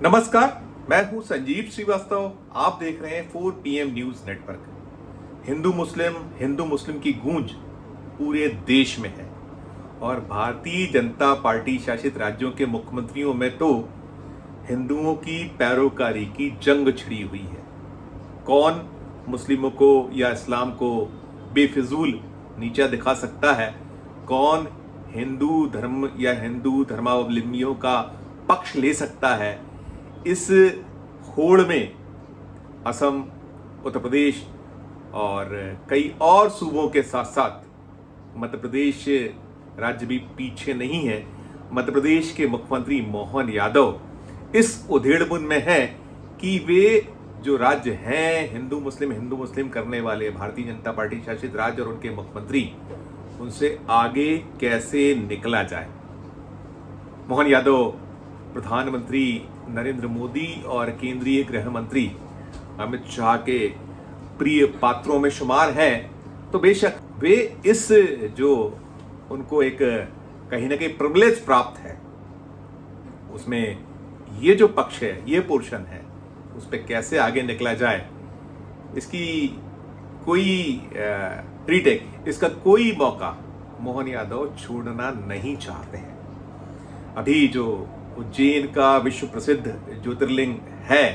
नमस्कार, मैं हूं संजीव श्रीवास्तव। आप देख रहे हैं 4 PM न्यूज नेटवर्क। हिंदू मुस्लिम की गूंज पूरे देश में है और भारतीय जनता पार्टी शासित राज्यों के मुख्यमंत्रियों में तो हिंदुओं की पैरोकारी की जंग छिड़ी हुई है। कौन मुस्लिमों को या इस्लाम को बेफिजूल नीचा दिखा सकता है, कौन हिंदू धर्म या हिंदू धर्मावलंबियों का पक्ष ले सकता है, इस होड़ में असम, उत्तर प्रदेश और कई और सूबों के साथ साथ मध्य प्रदेश राज्य भी पीछे नहीं है। मध्य प्रदेश के मुख्यमंत्री मोहन यादव इस उधेड़बुन में है कि वे जो राज्य हैं हिंदू मुस्लिम करने वाले भारतीय जनता पार्टी शासित राज्य और उनके मुख्यमंत्री, उनसे आगे कैसे निकला जाए। मोहन यादव प्रधानमंत्री नरेंद्र मोदी और केंद्रीय गृह मंत्री अमित शाह के प्रिय पात्रों में शुमार हैं, तो बेशक वे इस जो उनको एक कहीं ना कहीं प्रिविलेज प्राप्त है, उसमें ये जो पक्ष है, ये पोर्शन है, उस पर कैसे आगे निकला जाए, इसकी कोई रीटेक, इसका कोई मौका मोहन यादव छोड़ना नहीं चाहते हैं। अभी जो उज्जैन का विश्व प्रसिद्ध ज्योतिर्लिंग है,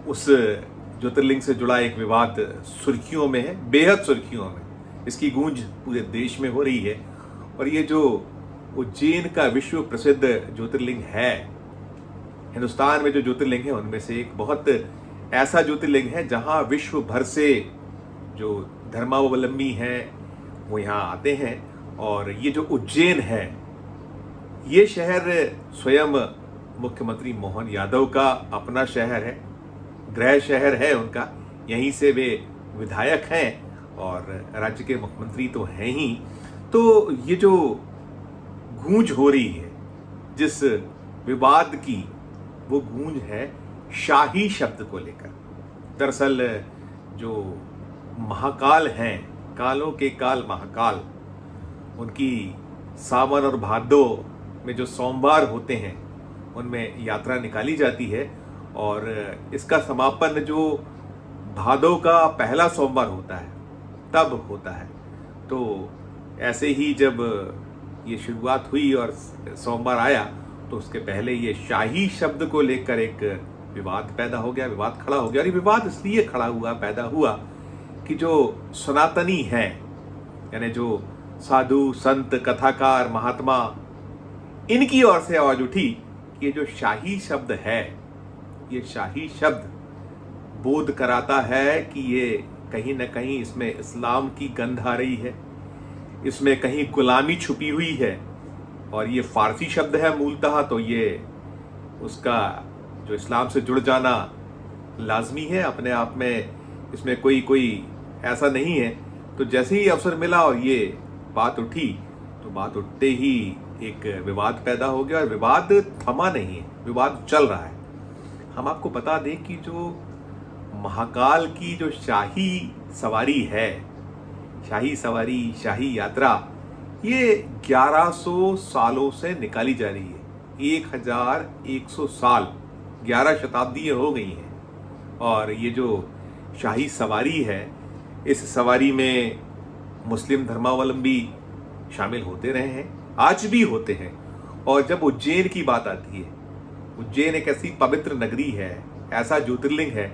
उस ज्योतिर्लिंग से जुड़ा एक विवाद सुर्खियों में है, बेहद सुर्खियों में। इसकी गूंज पूरे देश में हो रही है और ये जो उज्जैन का विश्व प्रसिद्ध ज्योतिर्लिंग है, हिंदुस्तान में जो ज्योतिर्लिंग है उनमें से एक बहुत ऐसा ज्योतिर्लिंग है जहां विश्व भर से जो धर्मावलंबी हैं वो यहाँ आते हैं। और ये जो उज्जैन है, ये शहर स्वयं मुख्यमंत्री मोहन यादव का अपना शहर है, गृह शहर है उनका। यहीं से वे विधायक हैं और राज्य के मुख्यमंत्री तो हैं ही। तो ये जो गूंज हो रही है जिस विवाद की, वो गूंज है शाही शब्द को लेकर। दरअसल जो महाकाल हैं, कालों के काल महाकाल, उनकी सावन और भादो में जो सोमवार होते हैं उनमें यात्रा निकाली जाती है और इसका समापन जो भादो का पहला सोमवार होता है तब होता है। तो ऐसे ही जब ये शुरुआत हुई और सोमवार आया तो उसके पहले ये शाही शब्द को लेकर एक विवाद पैदा हो गया, विवाद खड़ा हो गया। और ये विवाद इसलिए खड़ा हुआ, पैदा हुआ कि जो सनातनी हैं, यानी जो साधु संत कथाकार महात्मा, इनकी ओर से आवाज उठी कि ये जो शाही शब्द है, ये शाही शब्द बोध कराता है कि ये कहीं ना कहीं इसमें इस्लाम की गंध आ रही है, इसमें कहीं गुलामी छुपी हुई है। और ये फारसी शब्द है मूलतः, तो ये उसका जो इस्लाम से जुड़ जाना लाजमी है अपने आप में, इसमें कोई ऐसा नहीं है। तो जैसे ही अवसर मिला और ये बात उठी, तो बात उठते ही एक विवाद पैदा हो गया और विवाद थमा नहीं है, विवाद चल रहा है। हम आपको बता दें कि जो महाकाल की जो शाही सवारी है, शाही सवारी, शाही यात्रा, ये 1100 सालों से निकाली जा रही है। 1100 साल, 11 शताब्दियां हो गई हैं। और ये जो शाही सवारी है, इस सवारी में मुस्लिम धर्मावलंबी शामिल होते रहे हैं, आज भी होते हैं। और जब उज्जैन की बात आती है, उज्जैन एक ऐसी पवित्र नगरी है, ऐसा ज्योतिर्लिंग है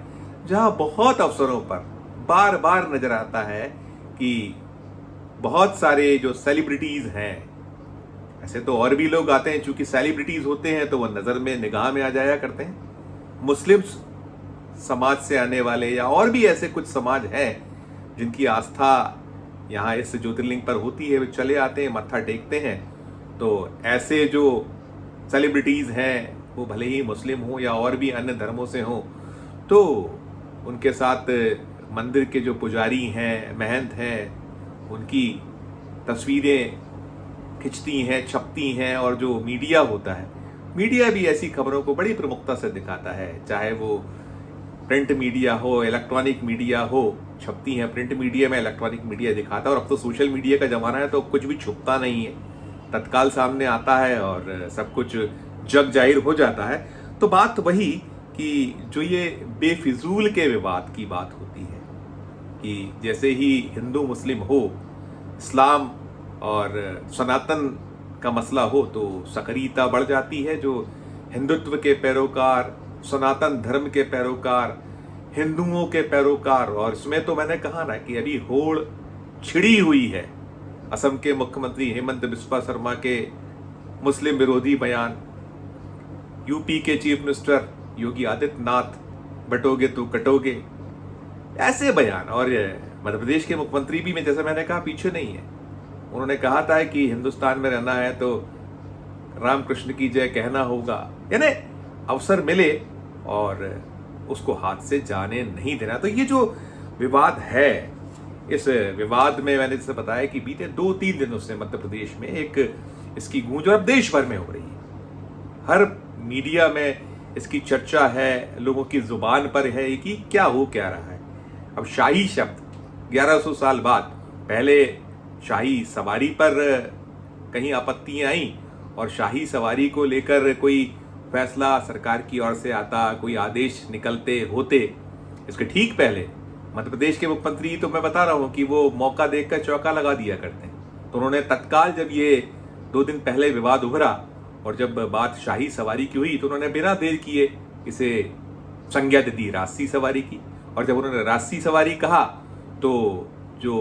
जहां बहुत अवसरों पर बार बार नजर आता है कि बहुत सारे जो सेलिब्रिटीज हैं, ऐसे तो और भी लोग आते हैं, चूंकि सेलिब्रिटीज होते हैं तो वह नजर में, निगाह में आ जाया करते हैं। मुस्लिम समाज से आने वाले या और भी ऐसे कुछ समाज हैं जिनकी आस्था यहाँ इस ज्योतिर्लिंग पर होती है, वे चले आते हैं, मत्था टेकते हैं। तो ऐसे जो सेलिब्रिटीज हैं, वो भले ही मुस्लिम हो या और भी अन्य धर्मों से हों, तो उनके साथ मंदिर के जो पुजारी हैं, महंत हैं, उनकी तस्वीरें खिंचती हैं, छपती हैं। और जो मीडिया होता है, मीडिया भी ऐसी खबरों को बड़ी प्रमुखता से दिखाता है, चाहे वो प्रिंट मीडिया हो, इलेक्ट्रॉनिक मीडिया हो, छपती हैं। प्रिंट मीडिया में इलेक्ट्रॉनिक मीडिया दिखाता है। और अब तो सोशल मीडिया का जमाना है, तो कुछ भी छुपता नहीं है, तत्काल सामने आता है और सब कुछ जग जाहिर हो जाता है। तो बात वही कि जो ये बेफिजूल के विवाद की बात होती है कि जैसे ही हिंदू मुस्लिम हो, इस्लाम और सनातन का मसला हो तो सक्रियता बढ़ जाती है। जो हिंदुत्व के पैरोकार, सनातन धर्म के पैरोकार, हिंदुओं के पैरोकार, और इसमें तो मैंने कहा ना कि अभी होड़ छिड़ी हुई है। असम के मुख्यमंत्री हेमंत बिस्वा शर्मा के मुस्लिम विरोधी बयान, यूपी के चीफ मिनिस्टर योगी आदित्यनाथ, बटोगे तो कटोगे, ऐसे बयान। और मध्य प्रदेश के मुख्यमंत्री भी, जैसे मैंने कहा, पीछे नहीं है। उन्होंने कहा था कि हिंदुस्तान में रहना है तो रामकृष्ण की जय कहना होगा, यानी अवसर मिले और उसको हाथ से जाने नहीं देना। तो ये जो विवाद है, इस विवाद में मैंने जैसे बताया कि बीते 2-3 दिनों से मध्य प्रदेश में एक इसकी गूंज और अब देश भर में हो रही है। हर मीडिया में इसकी चर्चा है, लोगों की जुबान पर है कि क्या हो क्या रहा है। अब शाही शब्द 1100 साल बाद, पहले शाही सवारी पर कहीं आपत्तियां आई और शाही सवारी को लेकर कोई फैसला सरकार की ओर से आता, कोई आदेश निकलते होते, इसके ठीक पहले मध्य प्रदेश के मुख्यमंत्री, तो मैं बता रहा हूं कि वो मौका देखकर चौका लगा दिया करते हैं। तो उन्होंने तत्काल, जब ये 2 दिन पहले विवाद उभरा और जब बात शाही सवारी की हुई, तो उन्होंने बिना देर किए इसे संज्ञा दे दी राजसी सवारी की। और जब उन्होंने राजसी सवारी कहा तो जो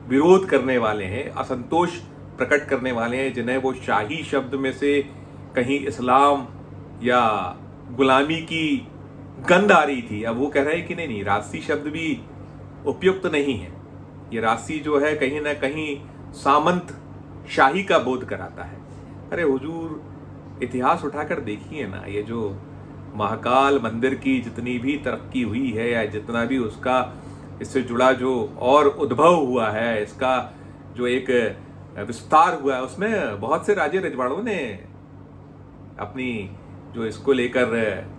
विरोध करने वाले हैं, असंतोष प्रकट करने वाले हैं, जिन्हें वो शाही शब्द में से कहीं इस्लाम या गुलामी की गंध आ रही थी, अब वो कह रहे हैं कि नहीं, राजसी शब्द भी उपयुक्त नहीं है। ये राजसी जो है कहीं ना कहीं सामंत शाही का बोध कराता है। अरे हुजूर, इतिहास उठाकर देखिए ना, ये जो महाकाल मंदिर की जितनी भी तरक्की हुई है या जितना भी उसका इससे जुड़ा जो और उद्भव हुआ है, इसका जो एक विस्तार हुआ है, उसमें बहुत से राजे रजवाड़ों ने अपनी जो इसको लेकर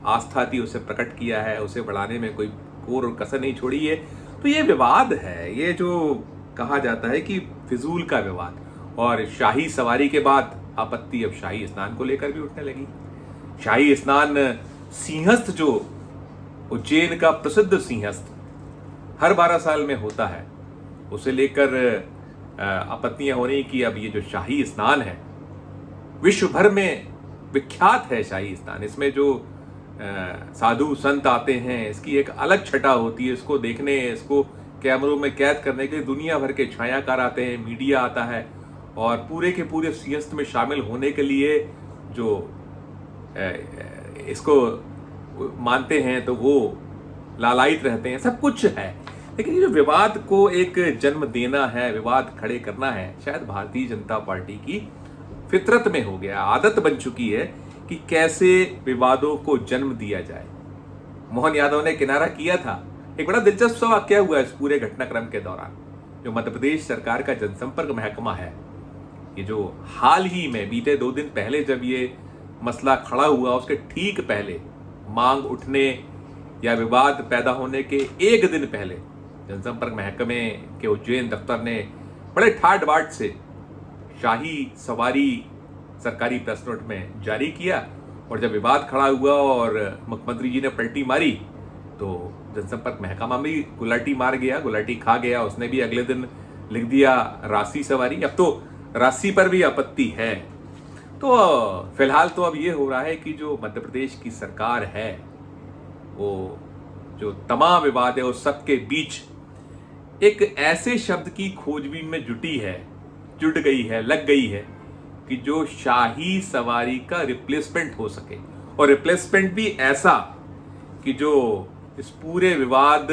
आस्था थी उसे प्रकट किया है, उसे बढ़ाने में कोई कोर और कसर नहीं छोड़ी है। तो ये विवाद है, ये जो कहा जाता है कि फिजूल का विवाद। और शाही सवारी के बाद आपत्ति अब शाही स्नान को लेकर भी उठने लगी। शाही स्नान, सिंहस्थ, जो उज्जैन का प्रसिद्ध सिंहस्थ हर 12 साल में होता है, उसे लेकर आपत्तियां हो रही कि अब ये जो शाही स्नान है, विश्व भर में विख्यात है शाही स्नान। इसमें जो साधु संत आते हैं, इसकी एक अलग छटा होती है। इसको देखने, इसको कैमरों में कैद करने के लिए दुनिया भर के छायाकार आते हैं, मीडिया आता है, और पूरे के पूरे सिंहस्थ में शामिल होने के लिए जो इसको मानते हैं तो वो लालायित रहते हैं, सब कुछ है। लेकिन ये जो विवाद को एक जन्म देना है, विवाद खड़े करना है, शायद भारतीय जनता पार्टी की फितरत में हो गया, आदत बन चुकी है कि कैसे विवादों को जन्म दिया जाए। मोहन यादव ने किनारा किया था। एक बड़ा दिलचस्प सवाल क्या हुआ इस पूरे घटनाक्रम के दौरान, जो मध्य प्रदेश सरकार का जनसंपर्क महकमा है, ये जो हाल ही में बीते 2 दिन पहले जब ये मसला खड़ा हुआ, उसके ठीक पहले, मांग उठने या विवाद पैदा होने के 1 दिन पहले, जनसंपर्क महकमे के उज्जैन दफ्तर ने बड़े ठाट बाट से शाही सवारी सरकारी प्रेस नोट में जारी किया। और जब विवाद खड़ा हुआ और मुख्यमंत्री जी ने पलटी मारी तो जनसंपर्क महकमा भी गुलाटी मार गया, गुलाटी खा गया। उसने भी अगले दिन लिख दिया राजसी सवारी। अब तो राजसी पर भी आपत्ति है। तो फिलहाल तो अब ये हो रहा है कि जो मध्य प्रदेश की सरकार है, वो जो तमाम विवाद है उस सब के बीच एक ऐसे शब्द की खोजबीन में जुट गई है, लग गई है कि जो शाही सवारी का रिप्लेसमेंट हो सके, और रिप्लेसमेंट भी ऐसा कि जो इस पूरे विवाद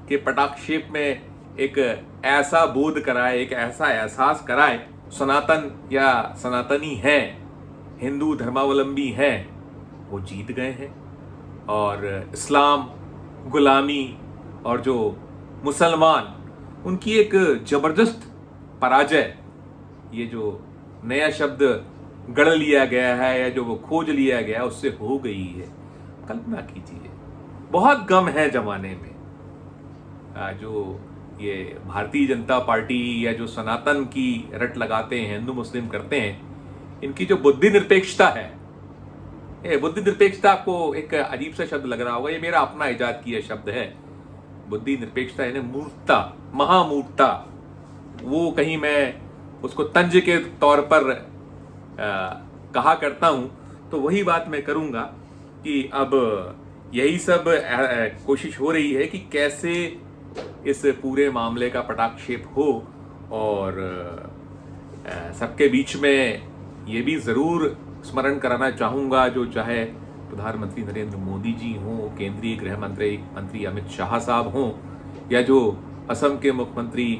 के पटाक्षेप में एक ऐसा बोध कराए, एक ऐसा एहसास कराए, सनातन या सनातनी हैं, हिंदू धर्मावलंबी हैं, वो जीत गए हैं। और इस्लाम, गुलामी और जो मुसलमान, उनकी एक जबरदस्त पराजय, ये जो नया शब्द गढ़ लिया गया है या जो वो खोज लिया गया, उससे हो गई है। कल्पना कीजिए, बहुत गम है जमाने में जो ये भारतीय जनता पार्टी या जो सनातन की रट लगाते हैं, हिंदू मुस्लिम करते हैं, इनकी जो बुद्धि निरपेक्षता है बुद्धि निरपेक्षता आपको एक अजीब सा शब्द लग रहा होगा, ये मेरा अपना इजाद किया शब्द है। बुद्धि निरपेक्षता यानी मूर्खता, महामूर्खता। वो कहीं मैं उसको तंज के तौर पर कहा करता हूं, तो वही बात मैं करूंगा कि अब यही सब कोशिश हो रही है कि कैसे इस पूरे मामले का पटाक्षेप हो। और सबके बीच में ये भी ज़रूर स्मरण कराना चाहूँगा, जो चाहे प्रधानमंत्री नरेंद्र मोदी जी हों, केंद्रीय गृह मंत्री अमित शाह साहब हों, या जो असम के मुख्यमंत्री,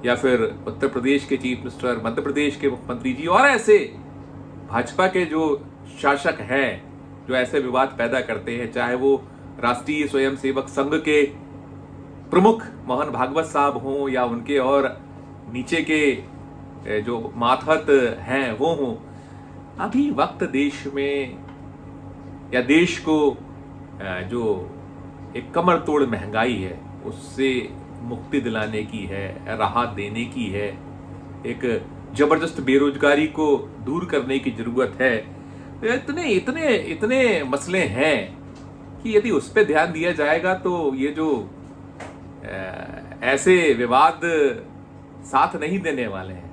या फिर उत्तर प्रदेश के चीफ मिनिस्टर, मध्य प्रदेश के मुख्यमंत्री जी, और ऐसे भाजपा के जो शासक हैं जो ऐसे विवाद पैदा करते हैं, चाहे वो राष्ट्रीय स्वयंसेवक संघ के प्रमुख मोहन भागवत साहब हों या उनके और नीचे के जो मातहत हैं वो हों। अभी वक्त देश में या देश को जो एक कमर तोड़ महंगाई है उससे मुक्ति दिलाने की है, राहत देने की है, एक जबरदस्त बेरोजगारी को दूर करने की जरूरत है। इतने इतने इतने मसले हैं कि यदि उस पर ध्यान दिया जाएगा तो ये जो ऐसे विवाद साथ नहीं देने वाले हैं,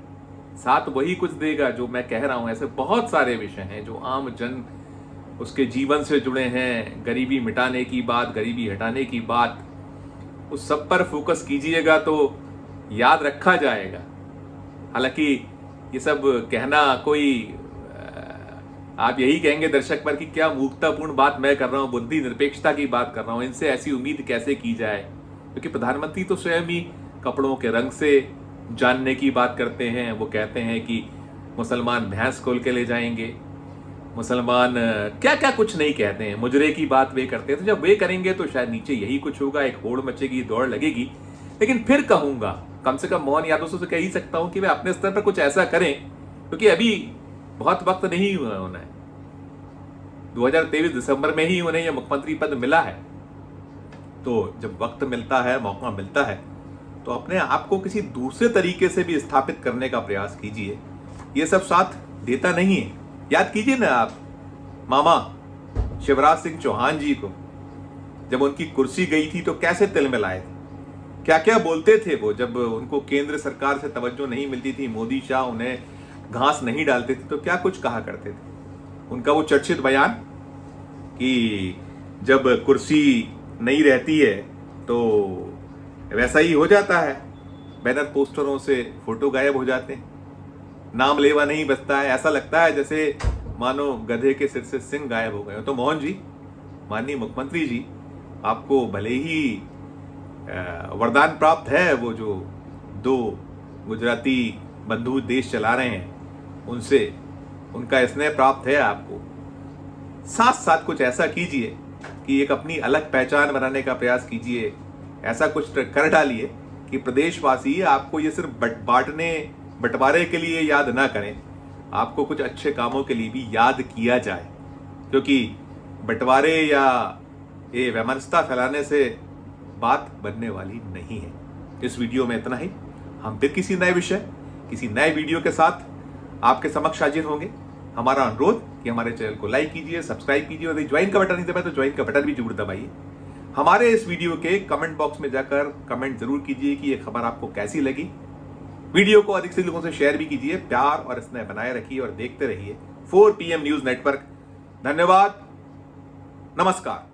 साथ वही कुछ देगा जो मैं कह रहा हूं। ऐसे बहुत सारे विषय हैं जो आम जन उसके जीवन से जुड़े हैं, गरीबी मिटाने की बात, गरीबी हटाने की बात, उस सब पर फोकस कीजिएगा तो याद रखा जाएगा। हालांकि ये सब कहना कोई आप यही कहेंगे दर्शक पर कि क्या मूर्खतापूर्ण बात मैं कर रहा हूं, बुद्धि निरपेक्षता की बात कर रहा हूं, इनसे ऐसी उम्मीद कैसे की जाए, क्योंकि प्रधानमंत्री तो स्वयं ही कपड़ों के रंग से जानने की बात करते हैं। वो कहते हैं कि मुसलमान भैंस खोल के ले जाएंगे, मुसलमान क्या क्या कुछ नहीं कहते हैं, मुजरे की बात वे करते हैं। तो जब वे करेंगे तो शायद नीचे यही कुछ होगा, एक होड़ मचेगी, दौड़ लगेगी। लेकिन फिर कहूंगा, कम से कम मोहन यादव से कह ही सकता हूं कि वे अपने स्तर पर कुछ ऐसा करें, क्योंकि अभी बहुत वक्त नहीं हुआ उन्हें। 2023 दिसंबर में ही उन्हें यह मुख्यमंत्री पद मिला है। तो जब वक्त मिलता है, मौका मिलता है, तो अपने आप को किसी दूसरे तरीके से भी स्थापित करने का प्रयास कीजिए। ये सब साथ देता नहीं है। याद कीजिए ना आप मामा शिवराज सिंह चौहान जी को, जब उनकी कुर्सी गई थी तो कैसे तिलमिलाए थे, क्या क्या बोलते थे वो। जब उनको केंद्र सरकार से तवज्जो नहीं मिलती थी, मोदी शाह उन्हें घास नहीं डालते थे, तो क्या कुछ कहा करते थे। उनका वो चर्चित बयान कि जब कुर्सी नहीं रहती है तो वैसा ही हो जाता है, बैनर पोस्टरों से फोटो गायब हो जाते हैं, नाम लेवा नहीं बचता है, ऐसा लगता है जैसे मानो गधे के सिर से सिंह गायब हो गए हो। तो मोहन जी, माननीय मुख्यमंत्री जी, आपको भले ही वरदान प्राप्त है, वो जो 2 गुजराती बंधु देश चला रहे हैं उनसे उनका स्नेह प्राप्त है आपको। साथ साथ कुछ ऐसा कीजिए कि एक अपनी अलग पहचान बनाने का प्रयास कीजिए। ऐसा कुछ कर डालिए कि प्रदेशवासी आपको ये सिर्फ बंटवारे के लिए याद ना करें, आपको कुछ अच्छे कामों के लिए भी याद किया जाए। क्योंकि बंटवारे या ये वैमनस्यता फैलाने से बात बनने वाली नहीं है। इस वीडियो में इतना ही। हम फिर किसी नए विषय, किसी नए वीडियो के साथ आपके समक्ष हाजिर होंगे। हमारा अनुरोध कि हमारे चैनल को लाइक कीजिए, सब्सक्राइब कीजिए, और ज्वाइन का बटन नहीं दबाया तो ज्वाइन का बटन भी जरूर दबाइए। हमारे इस वीडियो के कमेंट बॉक्स में जाकर कमेंट जरूर कीजिए कि ये खबर आपको कैसी लगी। वीडियो को अधिक से लोगों से शेयर भी कीजिए। प्यार और स्नेह बनाए रखिए और देखते रहिए 4 PM न्यूज नेटवर्क। धन्यवाद, नमस्कार।